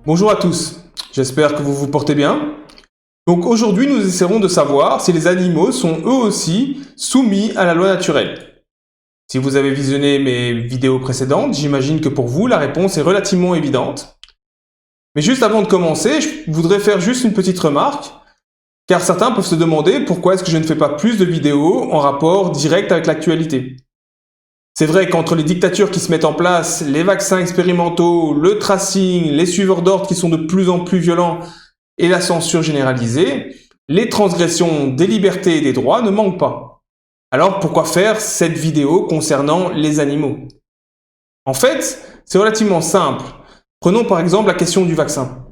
Bonjour à tous, j'espère que vous vous portez bien. Donc aujourd'hui nous essaierons de savoir si les animaux sont eux aussi soumis à la loi naturelle. Si vous avez visionné mes vidéos précédentes, j'imagine que pour vous la réponse est relativement évidente. Mais juste avant de commencer, je voudrais faire juste une petite remarque, car certains peuvent se demander pourquoi est-ce que je ne fais pas plus de vidéos en rapport direct avec l'actualité. C'est vrai qu'entre les dictatures qui se mettent en place, les vaccins expérimentaux, le tracing, les suiveurs d'ordre qui sont de plus en plus violents et la censure généralisée, les transgressions des libertés et des droits ne manquent pas. Alors pourquoi faire cette vidéo concernant les animaux? En fait, c'est relativement simple. Prenons par exemple la question du vaccin.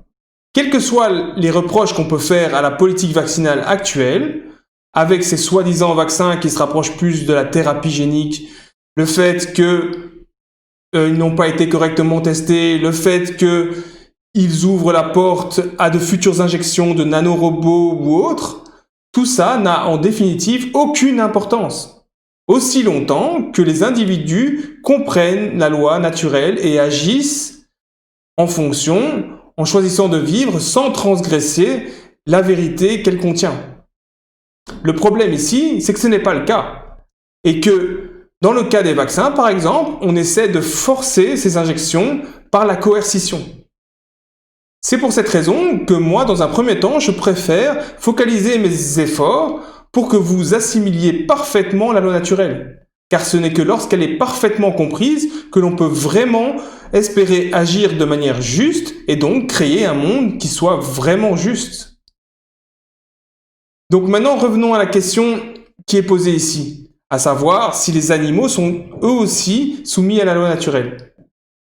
Quels que soient les reproches qu'on peut faire à la politique vaccinale actuelle, avec ces soi-disant vaccins qui se rapprochent plus de la thérapie génique, le fait qu'ils n'ont pas été correctement testés, le fait qu'ils ouvrent la porte à de futures injections de nanorobots ou autres, tout ça n'a en définitive aucune importance. Aussi longtemps que les individus comprennent la loi naturelle et agissent en fonction, en choisissant de vivre sans transgresser la vérité qu'elle contient. Le problème ici, c'est que ce n'est pas le cas. Et que dans le cas des vaccins, par exemple, on essaie de forcer ces injections par la coercition. C'est pour cette raison que moi, dans un premier temps, je préfère focaliser mes efforts pour que vous assimiliez parfaitement la loi naturelle. Car ce n'est que lorsqu'elle est parfaitement comprise que l'on peut vraiment espérer agir de manière juste et donc créer un monde qui soit vraiment juste. Donc maintenant, revenons à la question qui est posée ici, à savoir si les animaux sont eux aussi soumis à la loi naturelle.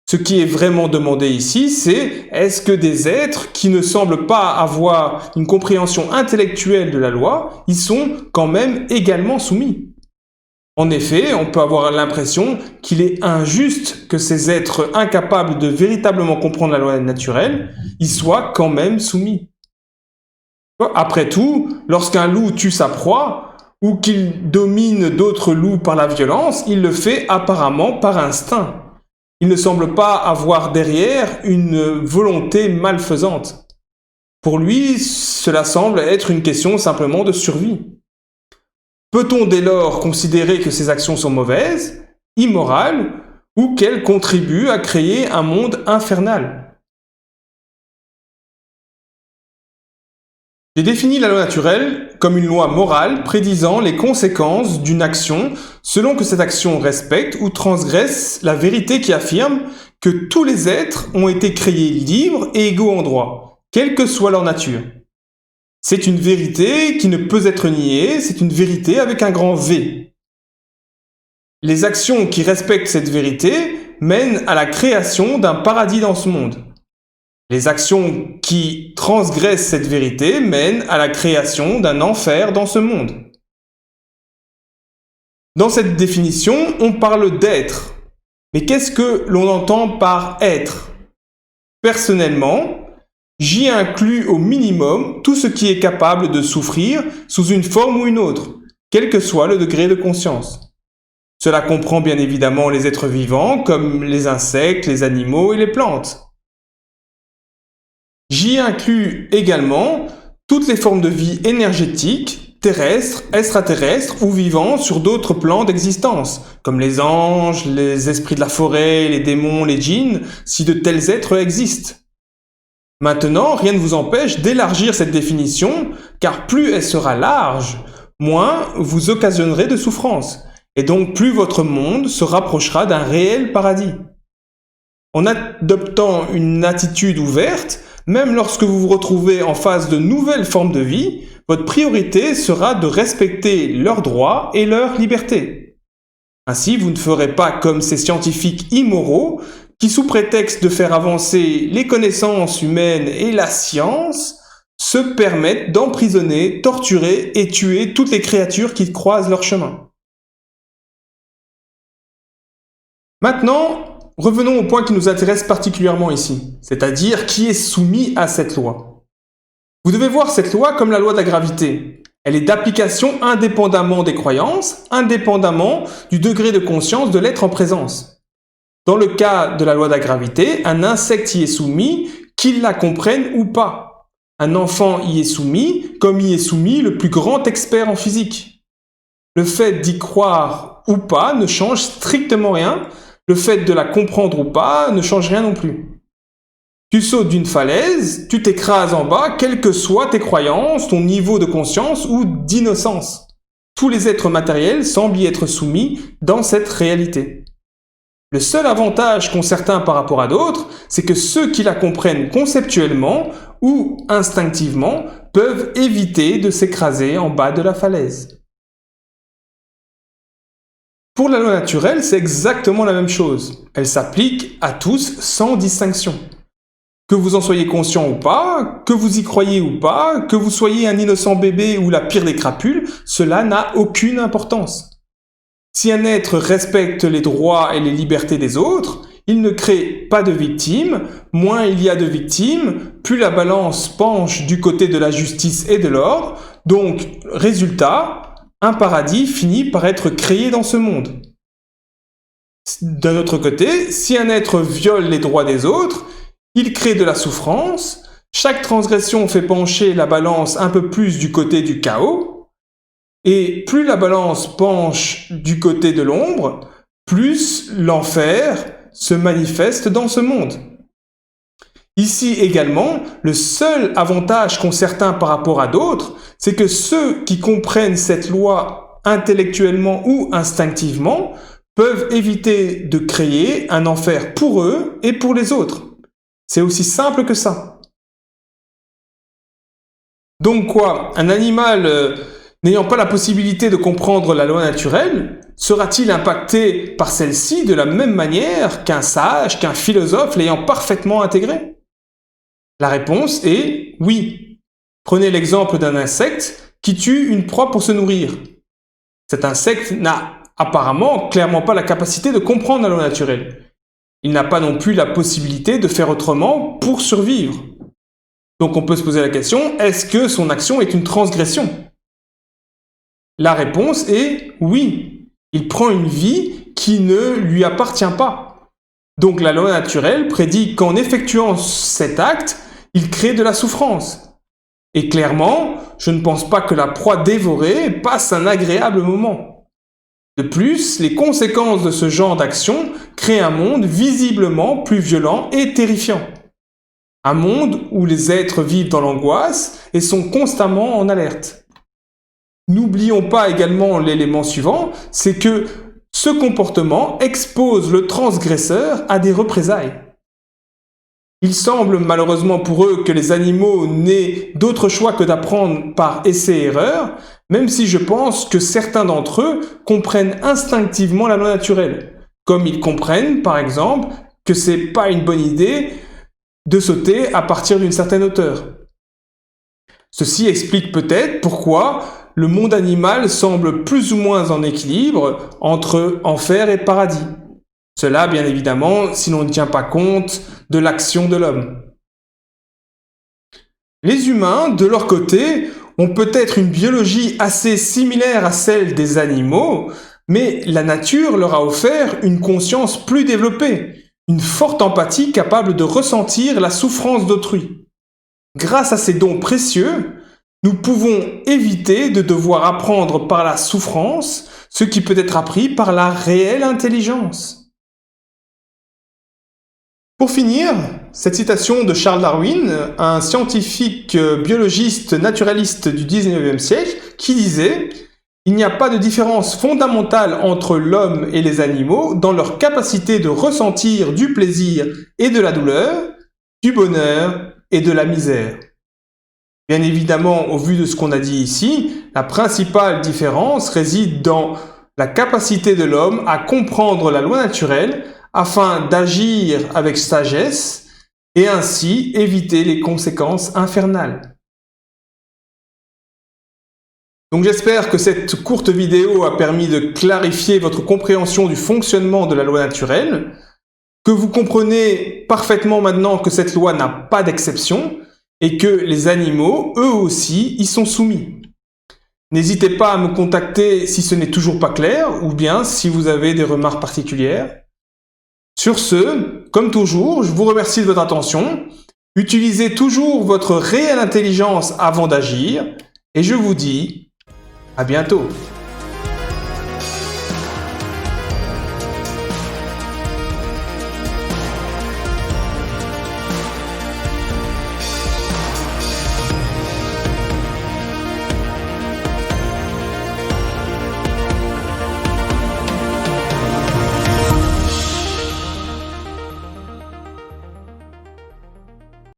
Ce qui est vraiment demandé ici, c'est est-ce que des êtres qui ne semblent pas avoir une compréhension intellectuelle de la loi, ils sont quand même également soumis? En effet, on peut avoir l'impression qu'il est injuste que ces êtres incapables de véritablement comprendre la loi naturelle, ils soient quand même soumis. Après tout, lorsqu'un loup tue sa proie, ou qu'il domine d'autres loups par la violence, il le fait apparemment par instinct. Il ne semble pas avoir derrière une volonté malfaisante. Pour lui, cela semble être une question simplement de survie. Peut-on dès lors considérer que ces actions sont mauvaises, immorales, ou qu'elles contribuent à créer un monde infernal? J'ai défini la loi naturelle comme une loi morale prédisant les conséquences d'une action selon que cette action respecte ou transgresse la vérité qui affirme que tous les êtres ont été créés libres et égaux en droit, quelle que soit leur nature. C'est une vérité qui ne peut être niée, c'est une vérité avec un grand V. Les actions qui respectent cette vérité mènent à la création d'un paradis dans ce monde. Les actions qui transgressent cette vérité mènent à la création d'un enfer dans ce monde. Dans cette définition, on parle d'être. Mais qu'est-ce que l'on entend par être? Personnellement, j'y inclus au minimum tout ce qui est capable de souffrir sous une forme ou une autre, quel que soit le degré de conscience. Cela comprend bien évidemment les êtres vivants comme les insectes, les animaux et les plantes. J'y inclus également toutes les formes de vie énergétique, terrestres, extraterrestres ou vivants sur d'autres plans d'existence, comme les anges, les esprits de la forêt, les démons, les djinns, si de tels êtres existent. Maintenant, rien ne vous empêche d'élargir cette définition, car plus elle sera large, moins vous occasionnerez de souffrance, et donc plus votre monde se rapprochera d'un réel paradis. En adoptant une attitude ouverte, même lorsque vous vous retrouvez en face de nouvelles formes de vie, votre priorité sera de respecter leurs droits et leurs libertés. Ainsi, vous ne ferez pas comme ces scientifiques immoraux qui, sous prétexte de faire avancer les connaissances humaines et la science, se permettent d'emprisonner, torturer et tuer toutes les créatures qui croisent leur chemin. Maintenant, revenons au point qui nous intéresse particulièrement ici, c'est-à-dire qui est soumis à cette loi. Vous devez voir cette loi comme la loi de la gravité. Elle est d'application indépendamment des croyances, indépendamment du degré de conscience de l'être en présence. Dans le cas de la loi de la gravité, un insecte y est soumis qu'ils la comprennent ou pas. Un enfant y est soumis, comme y est soumis le plus grand expert en physique. Le fait d'y croire ou pas ne change strictement rien, le fait de la comprendre ou pas ne change rien non plus. Tu sautes d'une falaise, tu t'écrases en bas, quelles que soient tes croyances, ton niveau de conscience ou d'innocence. Tous les êtres matériels semblent y être soumis dans cette réalité. Le seul avantage qu'ont certains par rapport à d'autres, c'est que ceux qui la comprennent conceptuellement ou instinctivement peuvent éviter de s'écraser en bas de la falaise. Pour la loi naturelle, c'est exactement la même chose. Elle s'applique à tous sans distinction. Que vous en soyez conscient ou pas, que vous y croyez ou pas, que vous soyez un innocent bébé ou la pire des crapules, cela n'a aucune importance. Si un être respecte les droits et les libertés des autres, il ne crée pas de victimes, moins il y a de victimes, plus la balance penche du côté de la justice et de l'ordre, donc, résultat, un paradis finit par être créé dans ce monde. D'un autre côté, si un être viole les droits des autres, il crée de la souffrance, chaque transgression fait pencher la balance un peu plus du côté du chaos, et plus la balance penche du côté de l'ombre, plus l'enfer se manifeste dans ce monde. Ici également, le seul avantage qu'ont certains par rapport à d'autres, c'est que ceux qui comprennent cette loi intellectuellement ou instinctivement peuvent éviter de créer un enfer pour eux et pour les autres. C'est aussi simple que ça. Donc quoi, un animal n'ayant pas la possibilité de comprendre la loi naturelle, sera-t-il impacté par celle-ci de la même manière qu'un sage, qu'un philosophe l'ayant parfaitement intégré? La réponse est oui. Prenez l'exemple d'un insecte qui tue une proie pour se nourrir. Cet insecte n'a apparemment clairement pas la capacité de comprendre la loi naturelle. Il n'a pas non plus la possibilité de faire autrement pour survivre. Donc on peut se poser la question, est-ce que son action est une transgression? La réponse est oui. Il prend une vie qui ne lui appartient pas. Donc la loi naturelle prédit qu'en effectuant cet acte, il crée de la souffrance. Et clairement, je ne pense pas que la proie dévorée passe un agréable moment. De plus, les conséquences de ce genre d'action créent un monde visiblement plus violent et terrifiant. Un monde où les êtres vivent dans l'angoisse et sont constamment en alerte. N'oublions pas également l'élément suivant, c'est que ce comportement expose le transgresseur à des représailles. Il semble malheureusement pour eux que les animaux n'aient d'autre choix que d'apprendre par essai-erreur, même si je pense que certains d'entre eux comprennent instinctivement la loi naturelle, comme ils comprennent par exemple que c'est pas une bonne idée de sauter à partir d'une certaine hauteur. Ceci explique peut-être pourquoi le monde animal semble plus ou moins en équilibre entre enfer et paradis. Cela, bien évidemment, si l'on ne tient pas compte de l'action de l'homme. Les humains, de leur côté, ont peut-être une biologie assez similaire à celle des animaux, mais la nature leur a offert une conscience plus développée, une forte empathie capable de ressentir la souffrance d'autrui. Grâce à ces dons précieux, nous pouvons éviter de devoir apprendre par la souffrance ce qui peut être appris par la réelle intelligence. Pour finir, cette citation de Charles Darwin, un scientifique biologiste naturaliste du 19e siècle, qui disait « Il n'y a pas de différence fondamentale entre l'homme et les animaux dans leur capacité de ressentir du plaisir et de la douleur, du bonheur et de la misère. » Bien évidemment, au vu de ce qu'on a dit ici, la principale différence réside dans la capacité de l'homme à comprendre la loi naturelle afin d'agir avec sagesse et ainsi éviter les conséquences infernales. Donc j'espère que cette courte vidéo a permis de clarifier votre compréhension du fonctionnement de la loi naturelle, que vous comprenez parfaitement maintenant que cette loi n'a pas d'exception, et que les animaux, eux aussi, y sont soumis. N'hésitez pas à me contacter si ce n'est toujours pas clair, ou bien si vous avez des remarques particulières. Sur ce, comme toujours, je vous remercie de votre attention, Utilisez toujours votre réelle intelligence avant d'agir et je vous dis à bientôt.